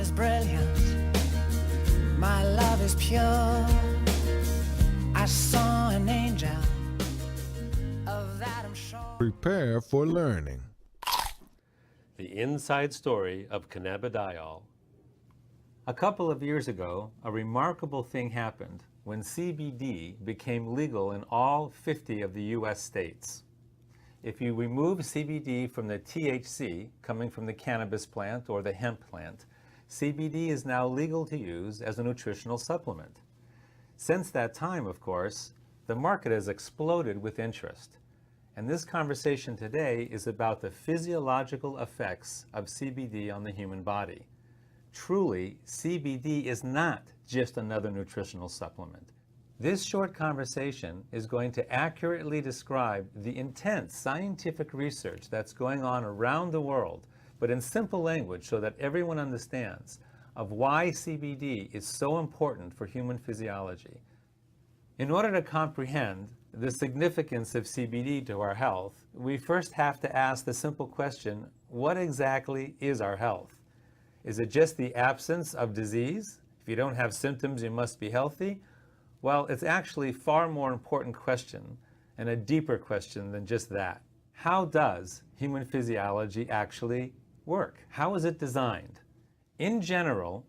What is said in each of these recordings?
is brilliant, my love is pure. I saw an angel, of that I'm sure. Prepare for learning. The inside story of cannabidiol. A couple of years ago, a remarkable thing happened when CBD became legal in all 50 of the US states. If you remove CBD from the THC coming from the cannabis plant or the hemp plant, CBD is now legal to use as a nutritional supplement. Since that time, of course, the market has exploded with interest. And this conversation today is about the physiological effects of CBD on the human body. Truly, CBD is not just another nutritional supplement. This short conversation is going to accurately describe the intense scientific research that's going on around the world, but in simple language so that everyone understands of why CBD is so important for human physiology. In order to comprehend the significance of CBD to our health, we first have to ask the simple question, what exactly is our health? Is it just the absence of disease? If you don't have symptoms, you must be healthy? Well, it's actually a far more important question and a deeper question than just that. How does human physiology actually work? How is it designed? In general,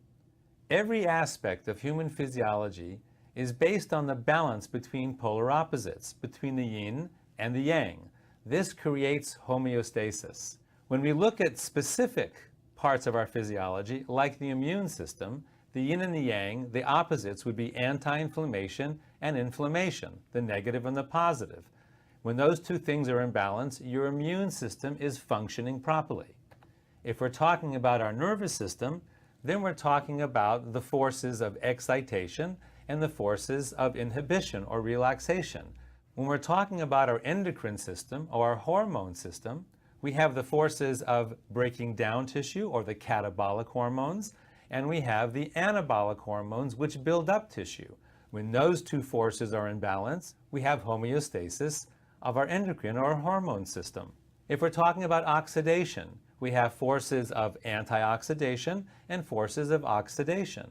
every aspect of human physiology is based on the balance between polar opposites, between the yin and the yang. This creates homeostasis. When we look at specific parts of our physiology, like the immune system, the yin and the yang, the opposites would be anti-inflammation and inflammation, the negative and the positive. When those two things are in balance, your immune system is functioning properly. If we're talking about our nervous system, then we're talking about the forces of excitation and the forces of inhibition or relaxation. When we're talking about our endocrine system or our hormone system, we have the forces of breaking down tissue or the catabolic hormones, and we have the anabolic hormones which build up tissue. When those two forces are in balance, we have homeostasis of our endocrine or hormone system. If we're talking about oxidation, we have forces of antioxidation and forces of oxidation.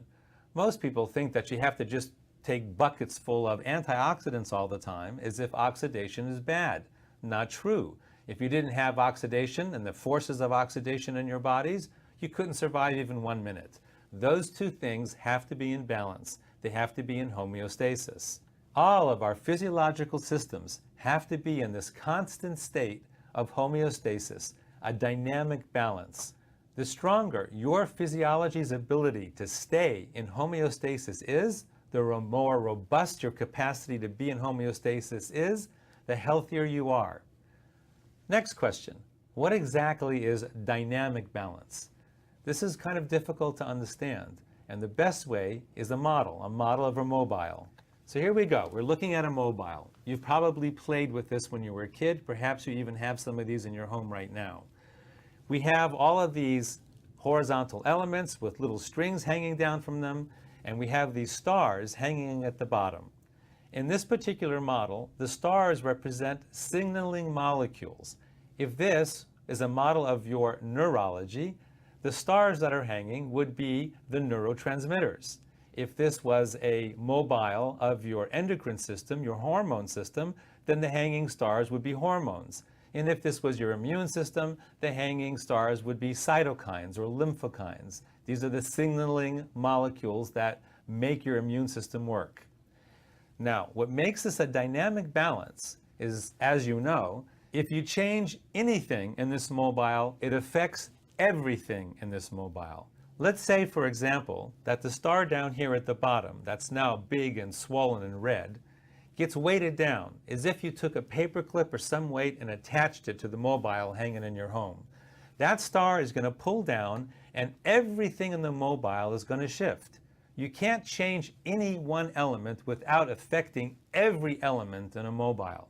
Most people think that you have to just take buckets full of antioxidants all the time as if oxidation is bad. Not true. If you didn't have oxidation and the forces of oxidation in your bodies, you couldn't survive even 1 minute. Those two things have to be in balance. They have to be in homeostasis. All of our physiological systems have to be in this constant state of homeostasis, a dynamic balance. The stronger your physiology's ability to stay in homeostasis is, the more robust your capacity to be in homeostasis is, the healthier you are. Next question, what exactly is dynamic balance? This is kind of difficult to understand, and the best way is a model of a mobile. So here we go, we're looking at a mobile. You've probably played with this when you were a kid, perhaps you even have some of these in your home right now. We have all of these horizontal elements with little strings hanging down from them, and we have these stars hanging at the bottom. In this particular model, the stars represent signaling molecules. If this is a model of your neurology, the stars that are hanging would be the neurotransmitters. If this was a mobile of your endocrine system, your hormone system, then the hanging stars would be hormones. And if this was your immune system, the hanging stars would be cytokines or lymphokines. These are the signaling molecules that make your immune system work. Now, what makes this a dynamic balance is, as you know, if you change anything in this mobile, it affects everything in this mobile. Let's say, for example, that the star down here at the bottom, that's now big and swollen and red, gets weighted down as if you took a paper clip or some weight and attached it to the mobile hanging in your home. That star is going to pull down and everything in the mobile is going to shift. You can't change any one element without affecting every element in a mobile.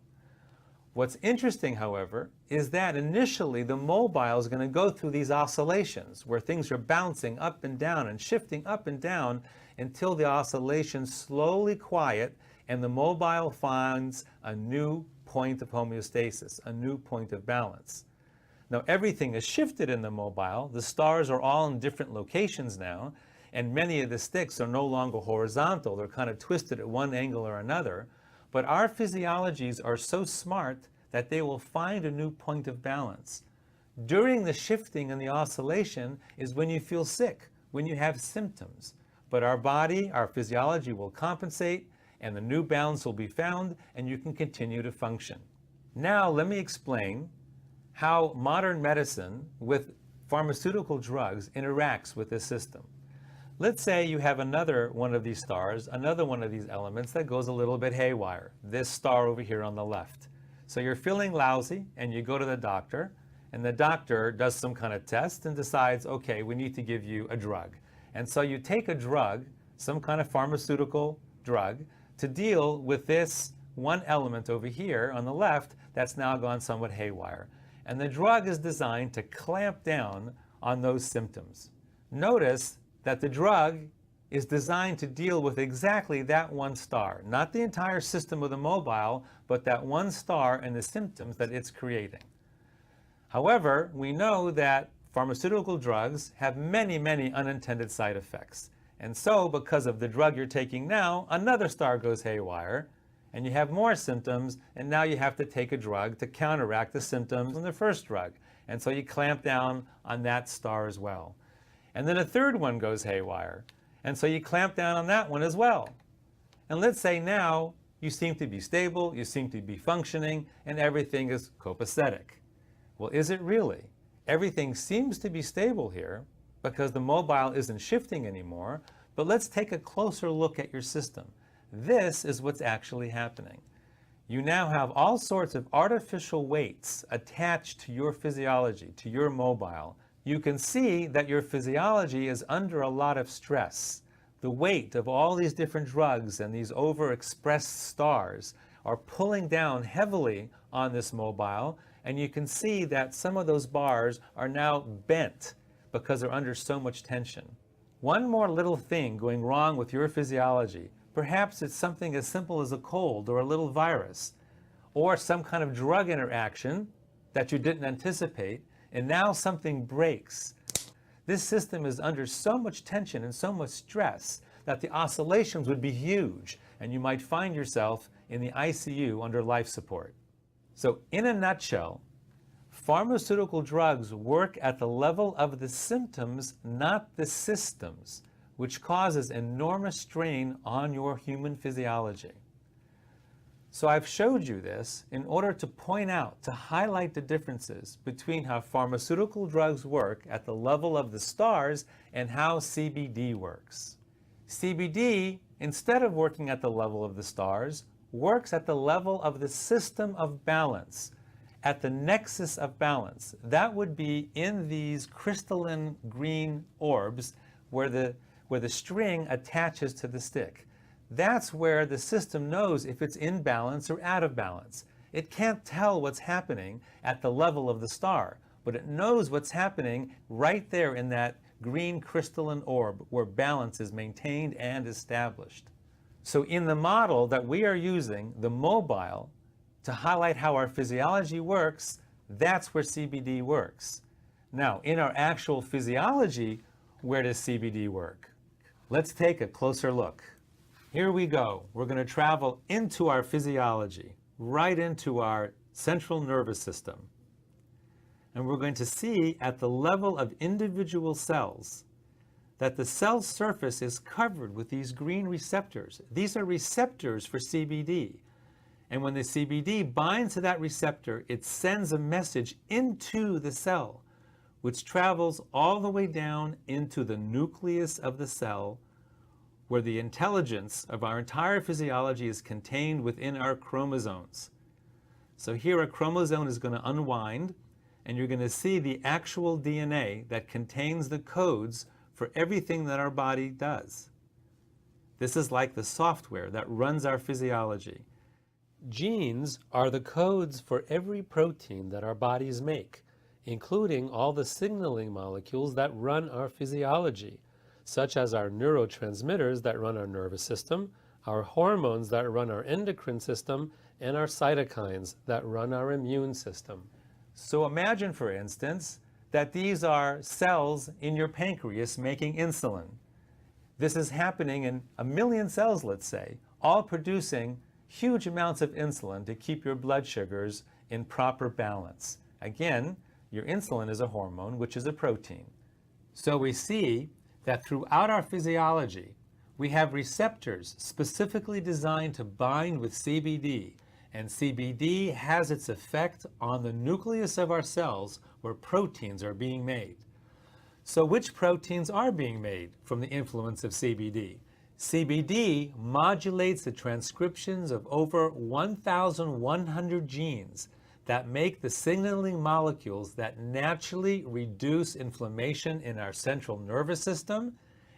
What's interesting, however, is that initially the mobile is going to go through these oscillations where things are bouncing up and down and shifting up and down until the oscillations slowly quiet and the mobile finds a new point of homeostasis, a new point of balance. Now everything is shifted in the mobile. The stars are all in different locations now, and many of the sticks are no longer horizontal. They're kind of twisted at one angle or another. But our physiologies are so smart that they will find a new point of balance. During the shifting and the oscillation is when you feel sick, when you have symptoms. But our body, our physiology will compensate, and the new balance will be found, and you can continue to function. Now let me explain how modern medicine with pharmaceutical drugs interacts with this system. Let's say you have another one of these stars, another one of these elements that goes a little bit haywire, this star over here on the left. So you're feeling lousy and you go to the doctor, and the doctor does some kind of test and decides, okay, we need to give you a drug. And so you take a drug, some kind of pharmaceutical drug, to deal with this one element over here on the left that's now gone somewhat haywire. And the drug is designed to clamp down on those symptoms. Notice that the drug is designed to deal with exactly that one star, not the entire system of the mobile, but that one star and the symptoms that it's creating. However, we know that pharmaceutical drugs have many, many unintended side effects. And so, because of the drug you're taking now, another star goes haywire, and you have more symptoms, and now you have to take a drug to counteract the symptoms from the first drug. And so you clamp down on that star as well. And then a third one goes haywire, and so you clamp down on that one as well. And let's say now you seem to be stable, you seem to be functioning, and everything is copacetic. Well, is it really? Everything seems to be stable here because the mobile isn't shifting anymore, but let's take a closer look at your system. This is what's actually happening. You now have all sorts of artificial weights attached to your physiology, to your mobile. You can see that your physiology is under a lot of stress. The weight of all these different drugs and these overexpressed stars are pulling down heavily on this mobile, and you can see that some of those bars are now bent because they're under so much tension. One more little thing going wrong with your physiology. Perhaps it's something as simple as a cold or a little virus, or some kind of drug interaction that you didn't anticipate, and now something breaks. This system is under so much tension and so much stress that the oscillations would be huge, and you might find yourself in the ICU under life support. So in a nutshell, pharmaceutical drugs work at the level of the symptoms, not the systems, which causes enormous strain on your human physiology. So I've showed you this in order to point out, to highlight the differences between how pharmaceutical drugs work at the level of the stars and how CBD works. CBD, instead of working at the level of the stars, works at the level of the system of balance, at the nexus of balance. That would be in these crystalline green orbs where the string attaches to the stick. That's where the system knows if it's in balance or out of balance. It can't tell what's happening at the level of the star, but it knows what's happening right there in that green crystalline orb where balance is maintained and established. So in the model that we are using, the mobile, to highlight how our physiology works, that's where CBD works. Now, in our actual physiology, where does CBD work? Let's take a closer look. Here we go. We're going to travel into our physiology, right into our central nervous system. And we're going to see at the level of individual cells that the cell surface is covered with these green receptors. These are receptors for CBD. And when the CBD binds to that receptor, it sends a message into the cell, which travels all the way down into the nucleus of the cell, where the intelligence of our entire physiology is contained within our chromosomes. So here a chromosome is going to unwind, and you're going to see the actual DNA that contains the codes for everything that our body does. This is like the software that runs our physiology. Genes are the codes for every protein that our bodies make, including all the signaling molecules that run our physiology, such as our neurotransmitters that run our nervous system, our hormones that run our endocrine system, and our cytokines that run our immune system. So imagine, for instance, that these are cells in your pancreas making insulin. This is happening in 1,000,000 cells, let's say, all producing huge amounts of insulin to keep your blood sugars in proper balance. Again, your insulin is a hormone, which is a protein. So we see that throughout our physiology, we have receptors specifically designed to bind with CBD, and CBD has its effect on the nucleus of our cells where proteins are being made. So which proteins are being made from the influence of CBD? CBD modulates the transcriptions of over 1,100 genes that make the signaling molecules that naturally reduce inflammation in our central nervous system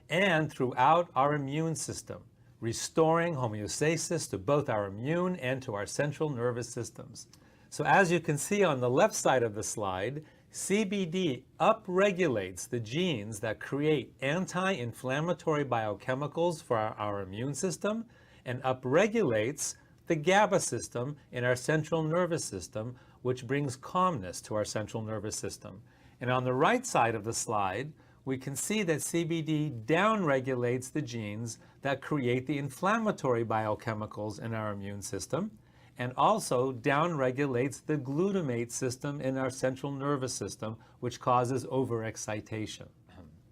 and throughout our immune system, restoring homeostasis to both our immune and to our central nervous systems. So as you can see on the left side of the slide, CBD upregulates the genes that create anti-inflammatory biochemicals for our immune system and upregulates the GABA system in our central nervous system, which brings calmness to our central nervous system. And on the right side of the slide, we can see that CBD downregulates the genes that create the inflammatory biochemicals in our immune system, and also downregulates the glutamate system in our central nervous system, which causes overexcitation.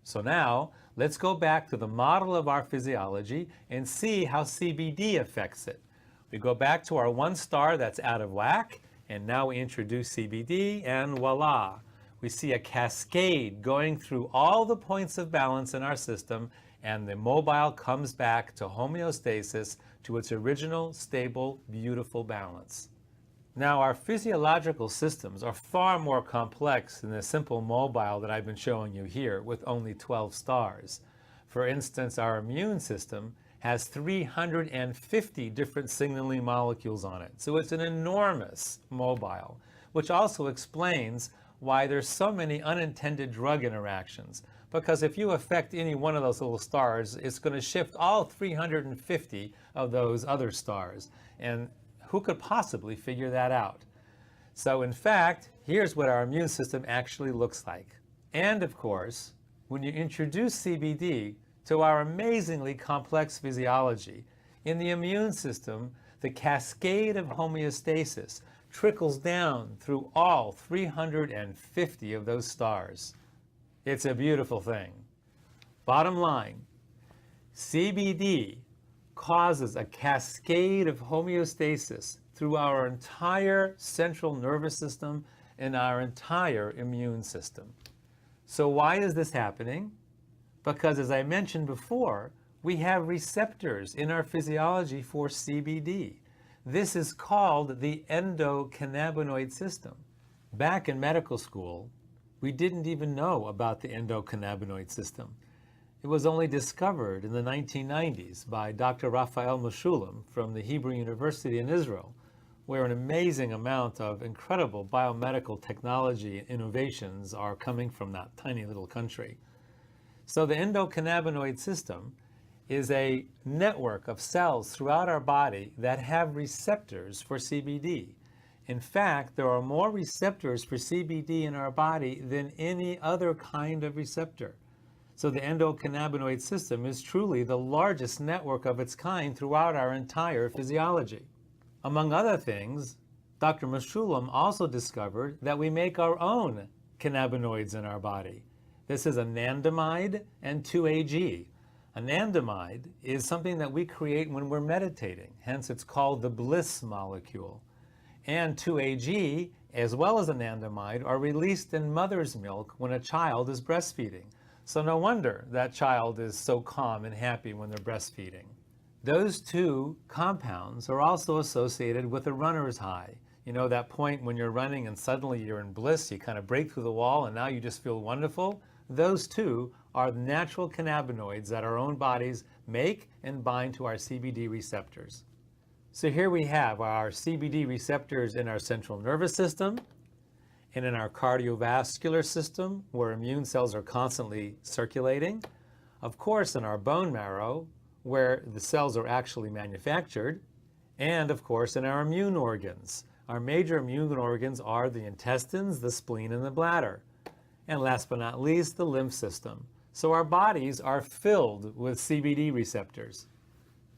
So now, let's go back to the model of our physiology and see how CBD affects it. We go back to our one star that's out of whack, and now we introduce CBD, and voila! We see a cascade going through all the points of balance in our system, and the mobile comes back to homeostasis, to its original, stable, beautiful balance. Now, our physiological systems are far more complex than the simple mobile that I've been showing you here with only 12 stars. For instance, our immune system has 350 different signaling molecules on it. So it's an enormous mobile, which also explains why there's so many unintended drug interactions. Because if you affect any one of those little stars, it's going to shift all 350 of those other stars. And who could possibly figure that out? So in fact, here's what our immune system actually looks like. And of course, when you introduce CBD to our amazingly complex physiology, in the immune system, the cascade of homeostasis trickles down through all 350 of those stars. It's a beautiful thing. Bottom line, CBD causes a cascade of homeostasis through our entire central nervous system and our entire immune system. So why is this happening? Because as I mentioned before, we have receptors in our physiology for CBD. This is called the endocannabinoid system. Back in medical school, we didn't even know about the endocannabinoid system. It was only discovered in the 1990s by Dr. Raphael Mechoulam from the Hebrew University in Israel, where an amazing amount of incredible biomedical technology and innovations are coming from that tiny little country. So the endocannabinoid system is a network of cells throughout our body that have receptors for CBD. In fact, there are more receptors for CBD in our body than any other kind of receptor. So the endocannabinoid system is truly the largest network of its kind throughout our entire physiology. Among other things, Dr. Mechoulam also discovered that we make our own cannabinoids in our body. This is anandamide and 2-AG. Anandamide is something that we create when we're meditating, hence it's called the bliss molecule. And 2-AG, as well as anandamide, are released in mother's milk when a child is breastfeeding. So no wonder that child is so calm and happy when they're breastfeeding. Those two compounds are also associated with a runner's high. You know, that point when you're running and suddenly you're in bliss, you kind of break through the wall and now you just feel wonderful. Those two are natural cannabinoids that our own bodies make and bind to our CBD receptors. So here we have our CBD receptors in our central nervous system and in our cardiovascular system, where immune cells are constantly circulating. Of course, in our bone marrow, where the cells are actually manufactured. And of course, in our immune organs, Our major immune organs are the intestines, the spleen, and the bladder. And last but not least, the lymph system. So our bodies are filled with CBD receptors.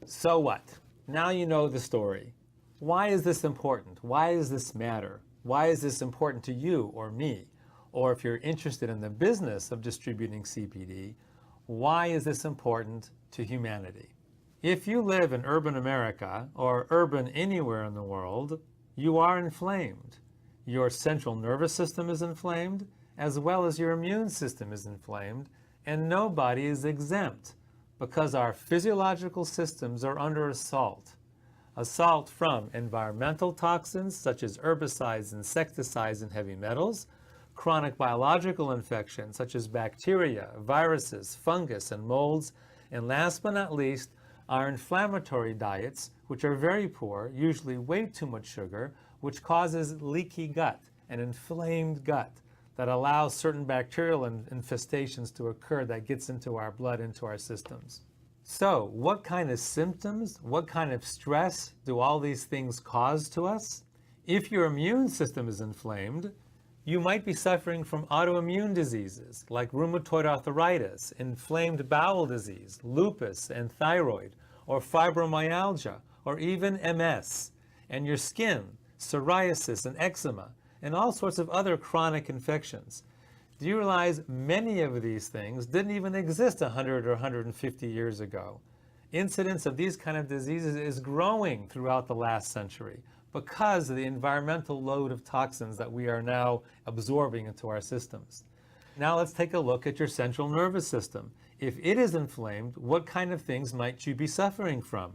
So what? Now you know the story. Why is this important? Why does this matter? Why is this important to you or me? Or if you're interested in the business of distributing CBD, why is this important to humanity? If you live in urban America or urban anywhere in the world, you are inflamed. Your central nervous system is inflamed, as well as your immune system is inflamed, and nobody is exempt because our physiological systems are under assault. Assault from environmental toxins such as herbicides, insecticides, and heavy metals, chronic biological infections such as bacteria, viruses, fungus, and molds, and last but not least, our inflammatory diets, which are very poor, usually way too much sugar, which causes leaky gut, an inflamed gut that allows certain bacterial infestations to occur that gets into our blood, into our systems. So, what kind of symptoms, what kind of stress do all these things cause to us? If your immune system is inflamed, you might be suffering from autoimmune diseases like rheumatoid arthritis, inflamed bowel disease, lupus and thyroid, or fibromyalgia, or even MS, and your skin, psoriasis and eczema, and all sorts of other chronic infections. Do you realize many of these things didn't even exist 100 or 150 years ago? Incidence of these kind of diseases is growing throughout the last century because of the environmental load of toxins that we are now absorbing into our systems. Now let's take a look at your central nervous system. If it is inflamed, what kind of things might you be suffering from?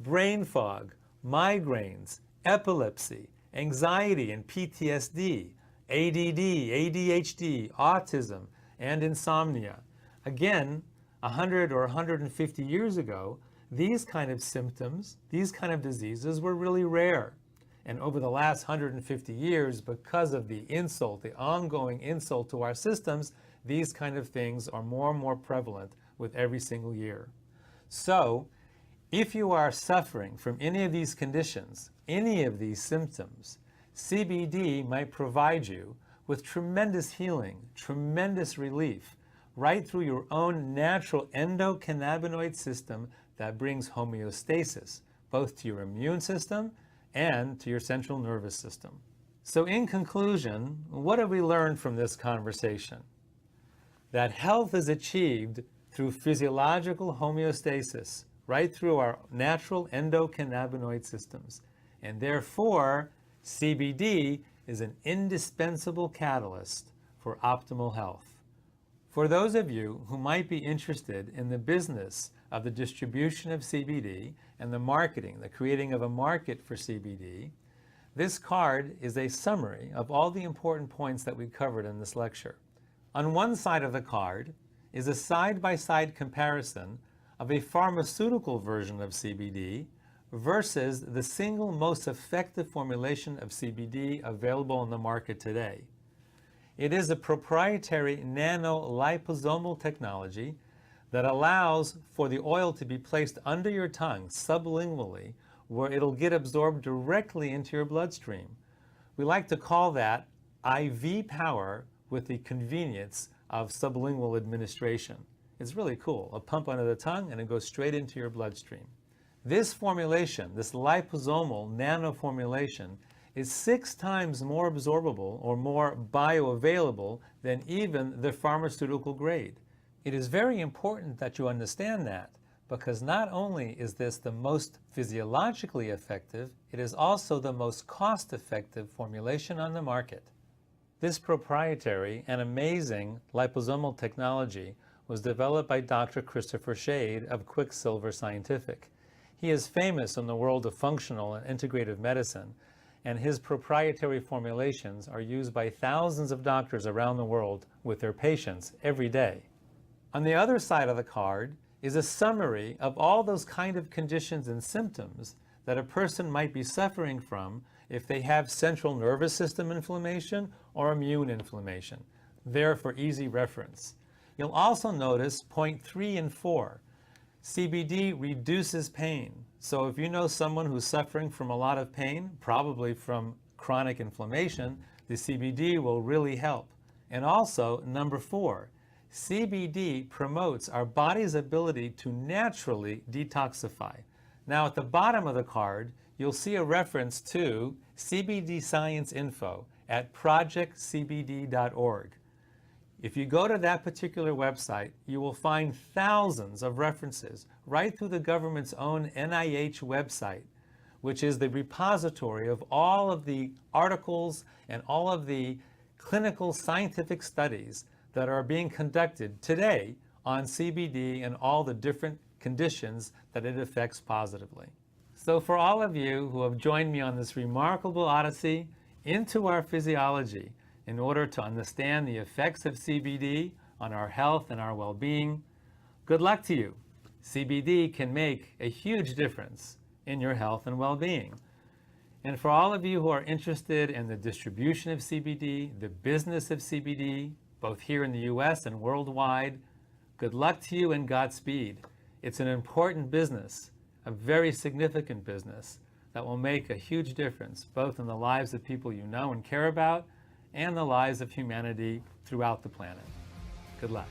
Brain fog, migraines, epilepsy, anxiety and PTSD, ADD, ADHD, autism, and insomnia. Again, 100 or 150 years ago, these kind of symptoms, these kind of diseases were really rare. And over the last 150 years, because of the insult, the ongoing insult to our systems, these kind of things are more and more prevalent with every single year. So, if you are suffering from any of these conditions, any of these symptoms, CBD might provide you with tremendous healing, tremendous relief, right through your own natural endocannabinoid system that brings homeostasis, both to your immune system and to your central nervous system. So in conclusion, what have we learned from this conversation? That health is achieved through physiological homeostasis, right through our natural endocannabinoid systems. And therefore, CBD is an indispensable catalyst for optimal health. For those of you who might be interested in the business of the distribution of CBD and the marketing, the creating of a market for CBD, this card is a summary of all the important points that we covered in this lecture. On one side of the card is a side-by-side comparison of a pharmaceutical version of CBD versus the single most effective formulation of CBD available on the market today. It is a proprietary nano-liposomal technology that allows for the oil to be placed under your tongue sublingually, where it'll get absorbed directly into your bloodstream. We like to call that IV power with the convenience of sublingual administration. It's really cool. A pump under the tongue and it goes straight into your bloodstream. This formulation, this liposomal nano formulation, is 6 times more absorbable or more bioavailable than even the pharmaceutical grade. It is very important that you understand that, because not only is this the most physiologically effective, it is also the most cost-effective formulation on the market. This proprietary and amazing liposomal technology was developed by Dr. Christopher Shade of Quicksilver Scientific. He is famous in the world of functional and integrative medicine, and his proprietary formulations are used by thousands of doctors around the world with their patients every day. On the other side of the card is a summary of all those kind of conditions and symptoms that a person might be suffering from if they have central nervous system inflammation or immune inflammation, there for easy reference. You'll also notice point 3 and 4. CBD reduces pain. So if you know someone who's suffering from a lot of pain, probably from chronic inflammation, the CBD will really help. And also, number 4, CBD promotes our body's ability to naturally detoxify. Now at the bottom of the card, you'll see a reference to CBD Science Info at projectcbd.org. If you go to that particular website, you will find thousands of references right through the government's own NIH website, which is the repository of all of the articles and all of the clinical scientific studies that are being conducted today on CBD and all the different conditions that it affects positively. So for all of you who have joined me on this remarkable odyssey into our physiology in order to understand the effects of CBD on our health and our well-being, good luck to you. CBD can make a huge difference in your health and well-being. And for all of you who are interested in the distribution of CBD, the business of CBD, both here in the US and worldwide, good luck to you and Godspeed. It's an important business, a very significant business that will make a huge difference both in the lives of people you know and care about and the lives of humanity throughout the planet. Good luck.